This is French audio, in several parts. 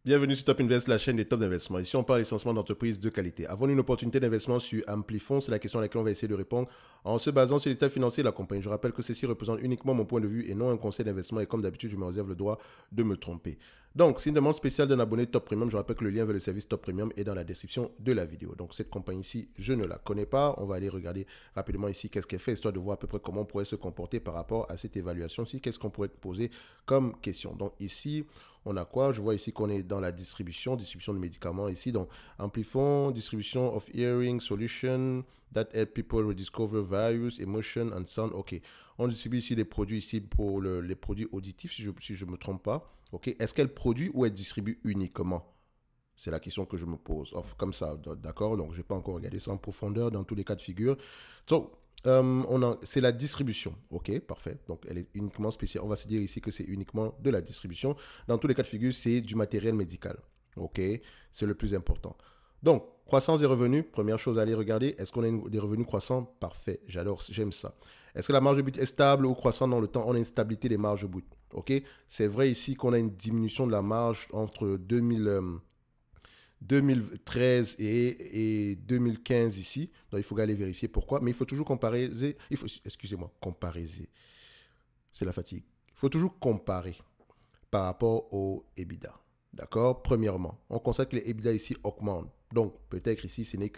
Bienvenue sur Top Invest, la chaîne des top d'investissement. Ici, on parle essentiellement d'entreprises de qualité. Avons-nous une opportunité d'investissement sur Amplifon? C'est la question à laquelle on va essayer de répondre en se basant sur l'état financier de la compagnie. Je rappelle que ceci représente uniquement mon point de vue et non un conseil d'investissement. Et comme d'habitude, je me réserve le droit de me tromper. Donc, c'est une demande spéciale d'un abonné Top Premium. Je rappelle que le lien vers le service Top Premium est dans la description de la vidéo. Donc, cette compagnie-ci, je ne la connais pas. On va aller regarder rapidement ici qu'est-ce qu'elle fait, histoire de voir à peu près comment on pourrait se comporter par rapport à cette évaluation-ci. Qu'est-ce qu'on pourrait poser comme question? Donc, ici, on a quoi? Je vois ici qu'on est dans la distribution de médicaments ici. Donc, Amplifon, distribution of hearing solution that help people rediscover values, emotion and sound. OK. On distribue ici des produits ici pour les produits auditifs, si je me trompe pas. OK. Est-ce qu'elle produit ou elle distribue uniquement? C'est la question que je me pose. Comme ça, d'accord? Donc, je n'ai pas encore regardé ça en profondeur dans tous les cas de figure. So, c'est la distribution. OK, parfait. Donc, elle est uniquement spéciale. On va se dire ici que c'est uniquement de la distribution. Dans tous les cas de figure, c'est du matériel médical. OK, c'est le plus important. Donc, croissance des revenus, première chose à aller regarder. Est-ce qu'on a des revenus croissants? Parfait, j'adore, j'aime ça. Est-ce que la marge brute est stable ou croissante dans le temps? On a une stabilité des marges brutes. OK, c'est vrai ici qu'on a une diminution de la marge entre 2013 et 2015 ici. Donc, il faut aller vérifier pourquoi. Mais il faut toujours comparer. Excusez-moi, comparer. C'est la fatigue. Il faut toujours comparer par rapport au EBITDA. D'accord? Premièrement, on constate que les EBITDA ici augmentent. Donc, peut-être ici, ce n'est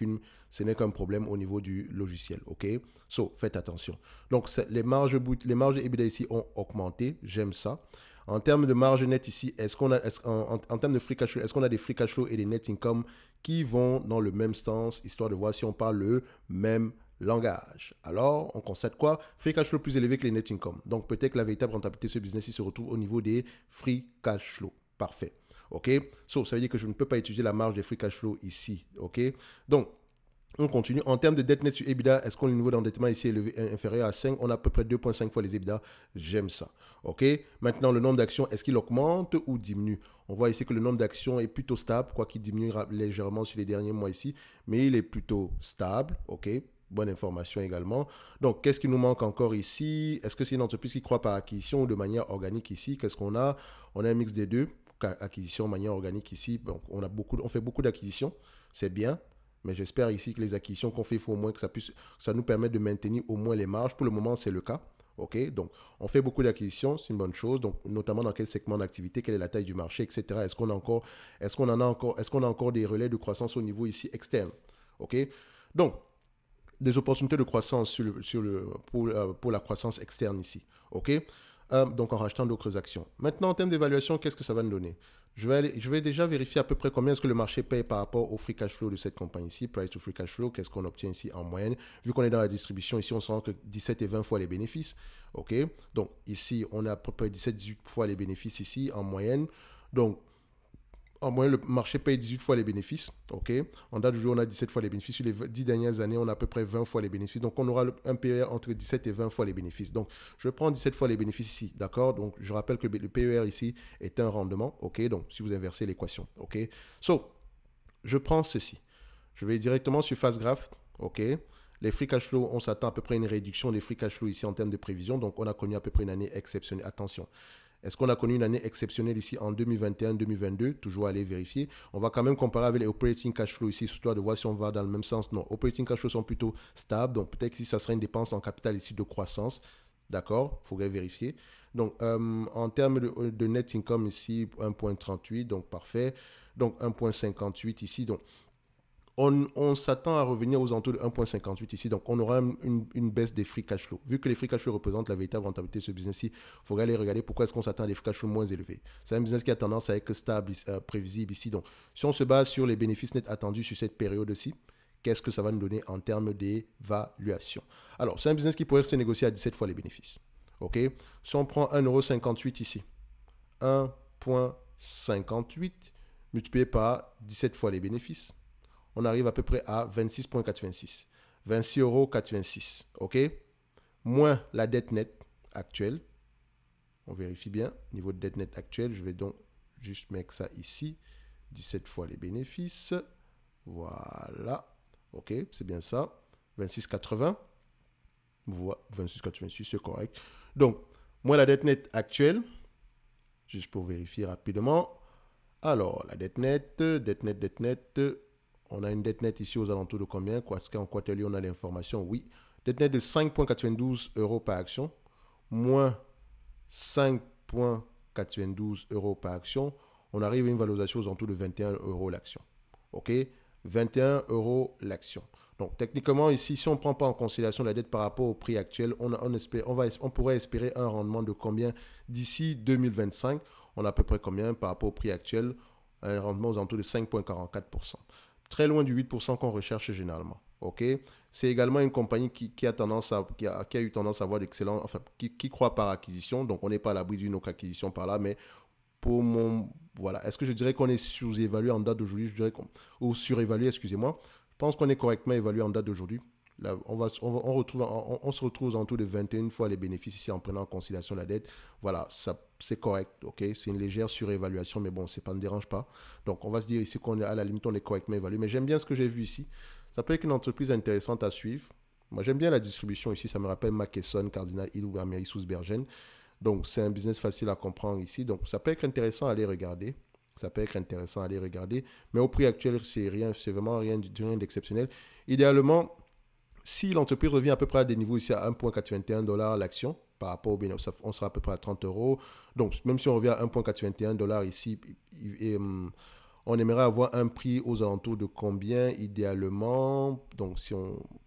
qu'un problème au niveau du logiciel. OK? So, faites attention. Donc, les marges EBITDA ici ont augmenté. J'aime ça. En termes de marge nette ici, en termes de free cash flow, est-ce qu'on a des free cash flow et des net income qui vont dans le même sens, histoire de voir si on parle le même langage? Alors, on constate quoi? Free cash flow plus élevé que les net income. Donc, peut-être que la véritable rentabilité de ce business se retrouve au niveau des free cash flow. Parfait. OK? So, ça veut dire que je ne peux pas utiliser la marge des free cash flow ici. OK? Donc, on continue. En termes de dette nette sur EBITDA, est-ce que le niveau d'endettement ici est inférieur à 5? On a à peu près 2,5 fois les EBITDA. J'aime ça. OK? Maintenant, le nombre d'actions, est-ce qu'il augmente ou diminue? On voit ici que le nombre d'actions est plutôt stable, quoiqu'il diminue légèrement sur les derniers mois ici, mais il est plutôt stable. OK? Bonne information également. Donc, qu'est-ce qui nous manque encore ici? Est-ce que c'est une entreprise qui croît par acquisition ou de manière organique ici? Qu'est-ce qu'on a? On a un mix des deux. Acquisition, manière organique ici. Donc, on fait beaucoup d'acquisitions. C'est bien. Mais j'espère ici que les acquisitions qu'on fait, il faut au moins que ça nous permette de maintenir au moins les marges. Pour le moment, c'est le cas. OK? Donc, on fait beaucoup d'acquisitions, c'est une bonne chose. Donc, notamment dans quel segment d'activité, quelle est la taille du marché, etc. Est-ce qu'on a encore des relais de croissance au niveau ici externe? OK? Donc, des opportunités de croissance pour la croissance externe ici. OK? Donc, en rachetant d'autres actions. Maintenant, en termes d'évaluation, qu'est-ce que ça va nous donner? Je vais déjà vérifier à peu près combien est-ce que le marché paye par rapport au free cash flow de cette compagnie ici. Price to free cash flow, qu'est-ce qu'on obtient ici en moyenne? Vu qu'on est dans la distribution, ici, on se rend que 17 et 20 fois les bénéfices. OK? Donc, ici, on a à peu près 17-18 fois les bénéfices ici en moyenne. Donc, en moyenne, le marché paye 18 fois les bénéfices. OK? En date du jour, on a 17 fois les bénéfices. Sur les 10 dernières années, on a à peu près 20 fois les bénéfices. Donc, on aura un PER entre 17 et 20 fois les bénéfices. Donc, je prends 17 fois les bénéfices ici. D'accord? Donc, je rappelle que le PER ici est un rendement. OK? Donc, si vous inversez l'équation. OK? So, je prends ceci. Je vais directement sur Fast Graph. OK? Les free cash flow, on s'attend à peu près à une réduction des free cash flow ici en termes de prévision. Donc, on a connu à peu près une année exceptionnelle. Attention. Est-ce qu'on a connu une année exceptionnelle ici en 2021-2022? Toujours aller vérifier. On va quand même comparer avec les operating cash flow ici, surtout de voir si on va dans le même sens. Non, operating cash flow sont plutôt stables. Donc peut-être que si ça serait une dépense en capital ici de croissance. D'accord, il faudrait vérifier. Donc en termes de net income ici, 1,38, donc parfait. Donc 1,58 ici. Donc on s'attend à revenir aux alentours de 1,58 ici. Donc, on aura une baisse des free cash flow. Vu que les free cash flow représentent la véritable rentabilité de ce business-ci, il faudrait aller regarder pourquoi est-ce qu'on s'attend à des free cash flow moins élevés. C'est un business qui a tendance à être stable, prévisible ici. Donc, si on se base sur les bénéfices nets attendus sur cette période-ci, qu'est-ce que ça va nous donner en termes d'évaluation? Alors, c'est un business qui pourrait se négocier à 17 fois les bénéfices. OK? Si on prend 1,58 € ici, 1,58 multiplié par 17 fois les bénéfices, on arrive à peu près à 26,86. 26,86 €. OK? Moins la dette nette actuelle. On vérifie bien. Niveau de dette nette actuelle, je vais donc juste mettre ça ici. 17 fois les bénéfices. Voilà. OK, c'est bien ça. 26,80. Voilà, 26,86, c'est correct. Donc, moins la dette nette actuelle, juste pour vérifier rapidement, Alors, la dette nette. On a une dette nette ici aux alentours de combien? Est-ce qu'en quarterly, on a l'information? Oui. Dette nette de 5,92 euros par action, moins 5,92 euros par action. On arrive à une valorisation aux alentours de 21 euros l'action. OK? 21 euros l'action. Donc, techniquement, ici, si on ne prend pas en considération la dette par rapport au prix actuel, on pourrait espérer un rendement de combien d'ici 2025? On a à peu près combien par rapport au prix actuel? Un rendement aux alentours de 5,44%. Très loin du 8% qu'on recherche généralement. OK? C'est également une compagnie qui a eu tendance à avoir d'excellents, enfin, qui croit par acquisition. Donc, on n'est pas à l'abri d'une autre acquisition par là, mais pour mon, voilà. Est-ce que je dirais qu'on est sous-évalué en date d'aujourd'hui? Je dirais ou surévalué, excusez-moi. Je pense qu'on est correctement évalué en date d'aujourd'hui. Là, on se retrouve aux alentours de 21 fois les bénéfices ici en prenant en considération la dette. Voilà, ça, c'est correct, ok? C'est une légère surévaluation, mais bon, ça ne me dérange pas. Donc, on va se dire ici qu'on est à la limite, on est correctement évalué. Mais j'aime bien ce que j'ai vu ici. Ça peut être une entreprise intéressante à suivre. Moi, j'aime bien la distribution ici. Ça me rappelle Mackesson, Cardinal Hill ou Bergen. Donc, c'est un business facile à comprendre ici. Donc, ça peut être intéressant à aller regarder. Mais au prix actuel, c'est vraiment rien d'exceptionnel. Idéalement, si l'entreprise revient à peu près à des niveaux ici à 1,81$ l'action, par rapport au bénéfice, on sera à peu près à 30 euros. Donc, même si on revient à 1,81$ ici, on aimerait avoir un prix aux alentours de combien idéalement? Donc,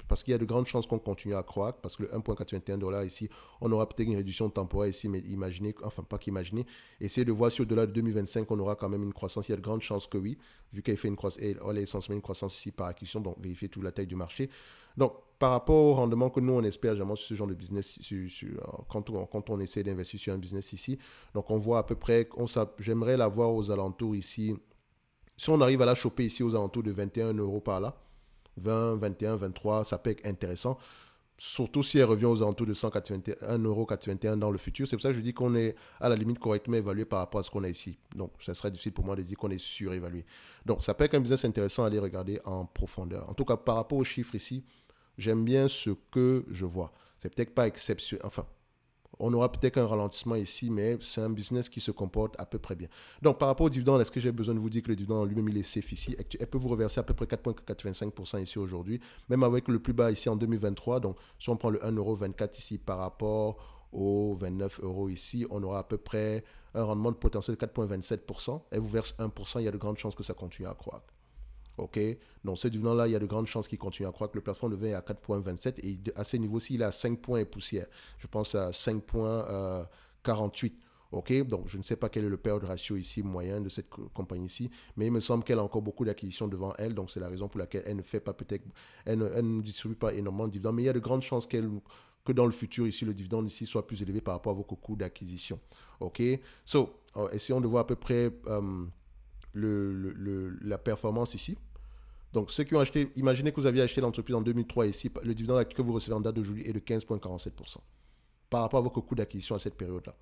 parce qu'il y a de grandes chances qu'on continue à croître, parce que le 1,81$ ici, on aura peut-être une réduction temporaire ici, mais imaginez, enfin pas qu'imaginer, essayez de voir si au-delà de 2025, on aura quand même une croissance. Il y a de grandes chances que oui, vu qu'elle fait une croissance, elle est essentiellement une croissance ici par acquisition, donc vérifiez toute la taille du marché. Donc, par rapport au rendement que nous, on espère généralement sur ce genre de business, quand on essaie d'investir sur un business ici, donc on voit à peu près, j'aimerais l'avoir aux alentours ici. Si on arrive à la choper ici aux alentours de 21 euros par là, 20, 21, 23, ça peut être intéressant. Surtout si elle revient aux alentours de 181,81 € dans le futur. C'est pour ça que je dis qu'on est à la limite correctement évalué par rapport à ce qu'on a ici. Donc, ça serait difficile pour moi de dire qu'on est surévalué. Donc, ça peut être un business intéressant à aller regarder en profondeur. En tout cas, par rapport aux chiffres ici, j'aime bien ce que je vois. C'est peut-être pas exceptionnel. Enfin, on aura peut-être un ralentissement ici, mais c'est un business qui se comporte à peu près bien. Donc, par rapport au dividende, est-ce que j'ai besoin de vous dire que le dividende en lui-même, il est safe ici? Elle peut vous reverser à peu près 4,85% ici aujourd'hui, même avec le plus bas ici en 2023. Donc, si on prend le 1,24 € ici par rapport aux 29 € ici, on aura à peu près un rendement de potentiel de 4,27%. Elle vous verse 1%, il y a de grandes chances que ça continue à croître. OK? Donc, ce dividende-là, il y a de grandes chances qu'il continue à croître. Le plafond de 20 est à 4,27 et à ce niveau-ci, il est à 5 points et poussière. Je pense à 5,48. OK? Donc, je ne sais pas quel est le payout ratio ici moyen de cette compagnie-ci, mais il me semble qu'elle a encore beaucoup d'acquisitions devant elle. Donc, c'est la raison pour laquelle elle ne fait pas peut-être, elle ne distribue pas énormément de dividendes. Mais il y a de grandes chances que dans le futur, ici, le dividende ici soit plus élevé par rapport à vos coûts d'acquisition. OK? So, essayons de voir à peu près la performance ici. Donc, ceux qui ont acheté, imaginez que vous aviez acheté l'entreprise en 2003 ici, le dividende que vous recevez en date d'aujourd'hui est de 15,47% par rapport à votre coût d'acquisition à cette période-là.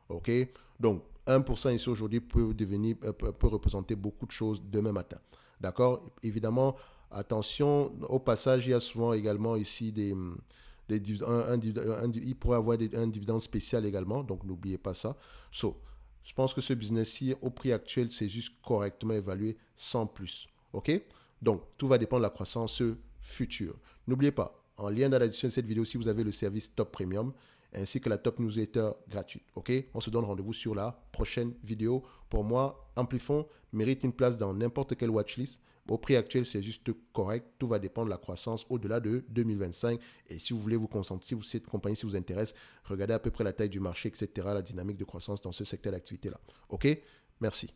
OK? Donc, 1% ici aujourd'hui peut représenter beaucoup de choses demain matin. D'accord? Évidemment, attention, au passage, il y a souvent également ici il pourrait avoir un dividende spécial également, donc n'oubliez pas ça. Je pense que ce business-ci, au prix actuel, c'est juste correctement évalué sans plus. OK? Donc, tout va dépendre de la croissance future. N'oubliez pas, en lien dans la description de cette vidéo, si vous avez le service Top Premium, ainsi que la Top Newsletter gratuite. OK? On se donne rendez-vous sur la prochaine vidéo. Pour moi, Amplifon mérite une place dans n'importe quelle watchlist. Au prix actuel, c'est juste correct. Tout va dépendre de la croissance au-delà de 2025. Et si vous voulez vous concentrer, si cette compagnie vous intéresse, regardez à peu près la taille du marché, etc., la dynamique de croissance dans ce secteur d'activité-là. OK? Merci.